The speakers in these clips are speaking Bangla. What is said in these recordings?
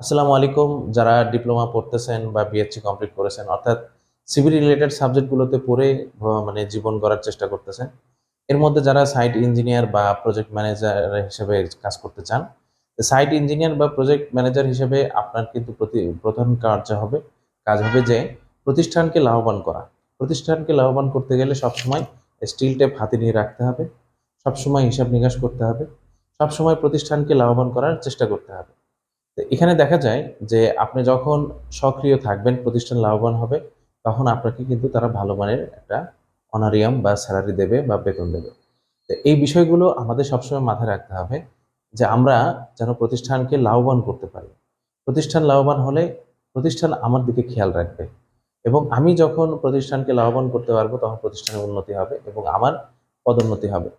আসসালামু আলাইকুম। যারা ডিপ্লোমা পড়তেছেন বা বিএসসি কমপ্লিট করেছেন অর্থাৎ সিভিল রিলেটেড সাবজেক্টগুলোতে পড়ে মানে জীবন গড়ার চেষ্টা করতেছেন, এর মধ্যে যারা সাইট ইঞ্জিনিয়ার বা প্রজেক্ট ম্যানেজার হিসেবে কাজ করতে চান, সাইট ইঞ্জিনিয়ার বা প্রজেক্ট ম্যানেজার হিসেবে আপনার কিন্তু প্রধান কাজ হবে যে প্রতিষ্ঠানকে লাভবান করা। প্রতিষ্ঠানকে লাভবান করতে গেলে সবসময় স্টিল টেপ হাতে নিয়ে রাখতে হবে, সবসময় হিসাব নিকাশ করতে হবে, সবসময় প্রতিষ্ঠানকে লাভবান করার চেষ্টা করতে হবে। তো এখানে দেখা যায় যে আপনি যখন সক্রিয় থাকবেন, প্রতিষ্ঠান লাভবান হবে, তখন আপনাকে কিন্তু তারা ভালো মানের একটা অনারিয়াম বা স্যালারি দেবে বা বেতন দেবে। তো এই বিষয়গুলো আমাদের সবসময় মাথায় রাখতে হবে যে আমরা যেন প্রতিষ্ঠানকে লাভবান করতে পারি। প্রতিষ্ঠান লাভবান হলে প্রতিষ্ঠান আমার দিকে খেয়াল রাখবে, এবং আমি যখন প্রতিষ্ঠানকে লাভবান করতে পারবো তখন প্রতিষ্ঠানের উন্নতি হবে এবং আমার পদোন্নতি হবে।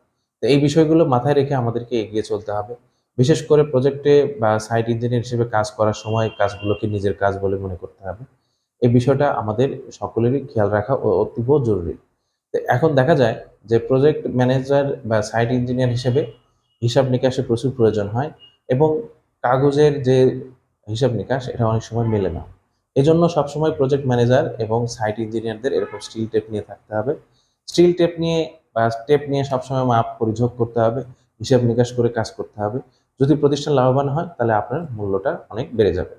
তো এই বিষয়গুলো মাথায় রেখে আমাদেরকে এগিয়ে চলতে হবে। বিশেষ করে প্রজেক্টে বা সাইট ইঞ্জিনিয়ার হিসেবে কাজ করার সময় কাজগুলোকে নিজের কাজ বলে মনে করতে হবে। এই বিষয়টা আমাদের সকলেরই খেয়াল রাখা অতীব জরুরি। তো এখন দেখা যায় যে প্রজেক্ট ম্যানেজার বা সাইট ইঞ্জিনিয়ার হিসেবে হিসাব নিকাশের প্রচুর প্রয়োজন হয়, এবং কাগজের যে হিসাব নিকাশ এটা অনেক সময় মেলে না। এজন্য সবসময় প্রজেক্ট ম্যানেজার এবং সাইট ইঞ্জিনিয়ারদের এরকম স্টিল টেপ নিয়ে থাকতে হবে। স্টিল টেপ নিয়ে বা টেপ নিয়ে সবসময় মাপ পরিঝোঁক করতে হবে, হিসাব নিকাশ করে কাজ করতে হবে। যদি প্রতিষ্ঠান লাভবান হয় তাহলে আপনার মূল্যটা অনেক বেড়ে যাবে।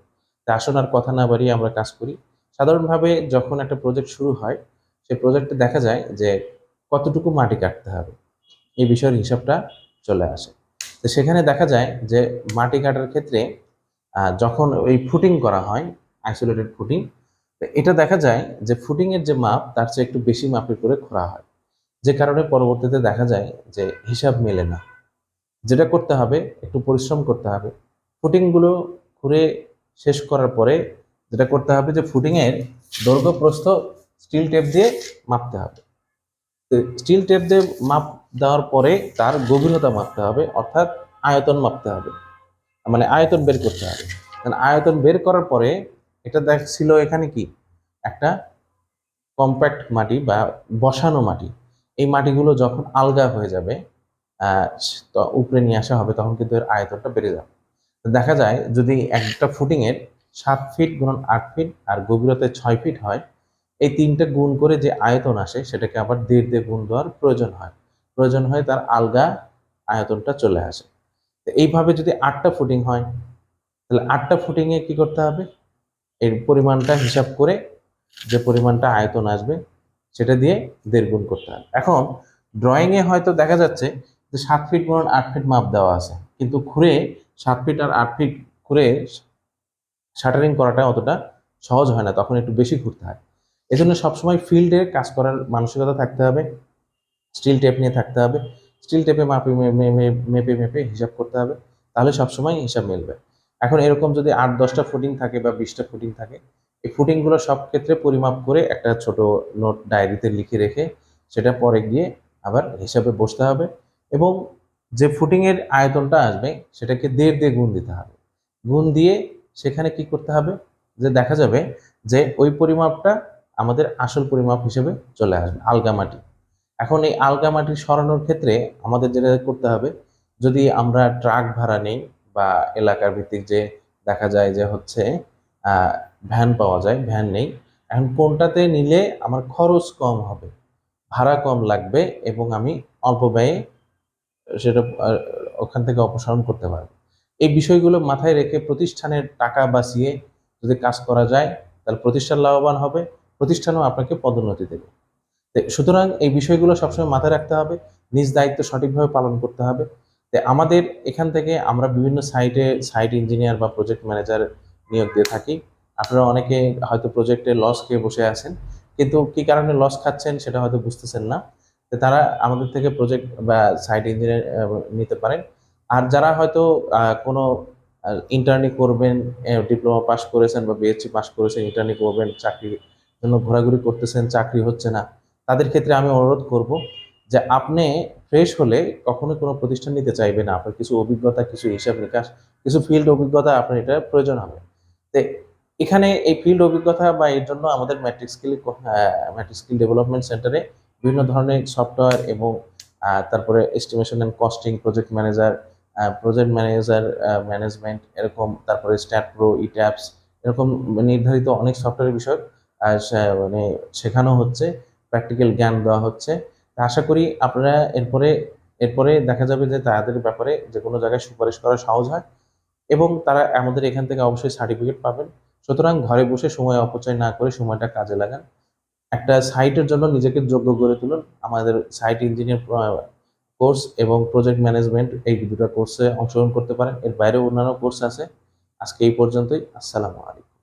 তা আসুন আর কথা না বাড়িয়ে আমরা কাজ করি। সাধারণভাবে যখন একটা প্রজেক্ট শুরু হয়, সেই প্রজেক্টে দেখা যায় যে কতটুকু মাটি কাটতে হবে, এই বিষয়ের হিসাবটা চলে আসে। তো সেখানে দেখা যায় যে মাটি কাটার ক্ষেত্রে যখন ওই ফুটিং করা হয়, আইসোলেটেড ফুটিং, এটা দেখা যায় যে ফুটিংয়ের যে মাপ তার চেয়ে একটু বেশি মাপের করে খোঁড়া হয়, যে কারণে পরবর্তীতে দেখা যায় যে হিসাব মেলে না। যেটা করতে হবে, একটু পরিশ্রম করতে হবে। ফুটিংগুলো খুঁড়ে শেষ করার পরে যেটা করতে হবে যে ফুটিংয়ের দৈর্ঘ্য প্রস্থ স্টিল টেপ দিয়ে মাপতে হবে। তো স্টিল টেপ দিয়ে মাপ দেওয়ার পরে তার গভীরতা মাপতে হবে, অর্থাৎ আয়তন মাপতে হবে, মানে আয়তন বের করতে হবে। কারণ আয়তন বের করার পরে এটা দেখছিল এখানে কি একটা কম্প্যাক্ট মাটি বা বসানো মাটি। এই মাটিগুলো যখন আলগা হয়ে যাবে, আহ, তো উপরে নিয়ে আসা হবে, তখন কিন্তু এর আয়তনটা বেড়ে যাবে। তো দেখা যায় যদি একটা ফুটিংয়ের 7 ফিট গুণন 8 ফিট আর গভীরতায় 6 ফিট হয়, এই তিনটা গুণ করে যে আয়তন আসে সেটাকে আবার 1.5 দিয়ে গুণ দেওয়ার প্রয়োজন হয় তার আলগা আয়তনটা চলে আসে। তো এইভাবে যদি 8টা ফুটিং হয়, তাহলে 8টা ফুটিংয়ে কি করতে হবে, এর পরিমাণটা হিসাব করে যে পরিমাণটা আয়তন আসবে সেটা দিয়ে 1.5 গুণ করতে হবে। এখন ড্রয়িংয়ে হয়তো দেখা যাচ্ছে যে 7 ফিট গুণন 8 ফিট মাপ দেওয়া আছে, কিন্তু খুঁড়ে 7 ফিট আর 8 ফিট খুঁড়ে শাটারিং করাটা অতটা সহজ হয় না, তখন একটু বেশি ঘুরতে হয়। এজন্য সবসময় ফিল্ডে কাজ করার মানসিকতা থাকতে হবে, স্টিল টেপ নিয়ে থাকতে হবে, স্টিল টেপে মাপে মেপে মেপে হিসাব করতে হবে, তাহলে সবসময় হিসাব মিলবে। এখন এরকম যদি 8-10টা ফুটিং থাকে বা 20টা ফুটিং থাকে, এই ফুটিংগুলো সব ক্ষেত্রে পরিমাপ করে একটা ছোট নোট ডায়েরিতে লিখে রেখে সেটা পরে গিয়ে আবার হিসাবে বসতে হবে, এবং যে ফুটিংয়ের আয়তনটা আসবে সেটাকে 1.5 দিয়ে গুণ দিতে হবে। গুণ দিয়ে সেখানে কি করতে হবে, যে দেখা যাবে যে ওই পরিমাপটা আমাদের আসল পরিমাপ হিসেবে চলে আসবে, আলগা মাটি। এখন এই আলগা মাটি সরানোর ক্ষেত্রে আমাদের যেটা করতে হবে, যদি আমরা ট্রাক ভাড়া নেই বা এলাকার ভিত্তিক যে দেখা যায় যে হচ্ছে ভ্যান পাওয়া যায়, ভ্যান নেই, এখন কোনটাতে নিলে আমার খরচ কম হবে, ভাড়া কম লাগবে, এবং আমি অল্প ব্যয়ে সেটা ওখান থেকে অপসারণ করতে পারবো। এই বিষয়গুলো মাথায় রেখে প্রতিষ্ঠানের টাকা বাঁচিয়ে যদি কাজ করা যায়, তাহলে প্রতিষ্ঠান লাভবান হবে, প্রতিষ্ঠানও আপনাকে পদোন্নতি দেবে। সুতরাং এই বিষয়গুলো সবসময় মাথায় রাখতে হবে, নিজ দায়িত্ব সঠিকভাবে পালন করতে হবে। আমাদের এখান থেকে আমরা বিভিন্ন সাইট ইঞ্জিনিয়ার বা প্রজেক্ট ম্যানেজার নিয়োগ দিয়ে থাকি। আপনারা অনেকে হয়তো প্রজেক্টে লস খেয়ে বসে আছেন, কিন্তু কি কারণে লস খাচ্ছেন সেটা হয়তো বুঝতেছেন না। তো তারা আমাদের থেকে প্রজেক্ট বা সাইট ইঞ্জিনিয়ার নিতে পারেন। আর যারা হয়তো কোনো ইন্টার্নি করবেন, ডিপ্লোমা পাস করেছেন বা বিএসসি পাস করেছেন, ইন্টার্নি করবেন, চাকরির জন্য ঘোরাঘুরি করতেছেন, চাকরি হচ্ছে না, তাদের ক্ষেত্রে আমি অনুরোধ করব যে আপনি ফ্রেশ হলে কখনো কোনো প্রতিষ্ঠান নিতে চাইবে না, আপনার কিছু অভিজ্ঞতা, কিছু হিসাব নিকাশ, কিছু ফিল্ড অভিজ্ঞতা আপনার এটা প্রয়োজন হবে। তো এখানে এই ফিল্ড অভিজ্ঞতা বা এর জন্য আমাদের ম্যাট্রিক স্কিল ডেভেলপমেন্ট সেন্টারে বিভিন্ন ধরনের সফটওয়্যার এবং তারপরে estimation and costing, project manager, project manager, management এরকম, তারপরে স্ট্যাট প্রো, ইট্যাপস এরকম নির্ধারিত অনেক সফটওয়্যারের বিষয় মানে শেখানো হচ্ছে, প্র্যাকটিক্যাল জ্ঞান দেওয়া হচ্ছে। আশা করি আপনারা এরপরে এরপরে দেখা যাবে যে তাদের ব্যাপারে যে কোনো জায়গায় সুপারিশ করা সহজ হয় এবং তারা আমাদের এখান থেকে অবশ্যই সার্টিফিকেট পাবেন। সুতরাং ঘরে বসে সময় অপচয় না করে সময়টা কাজে লাগান। একটা সাইটের জন্য নিজেকে যোগ্য গড়ে তুলুন। আমাদের সাইট ইঞ্জিনিয়ার কোর্স এবং প্রজেক্ট ম্যানেজমেন্ট এই দুটো কোর্সে অংশগ্রহণ করতে পারেন। এর বাইরেও অন্যান্য কোর্স আছে। আজকে এই পর্যন্তই। আসসালামু আলাইকুম।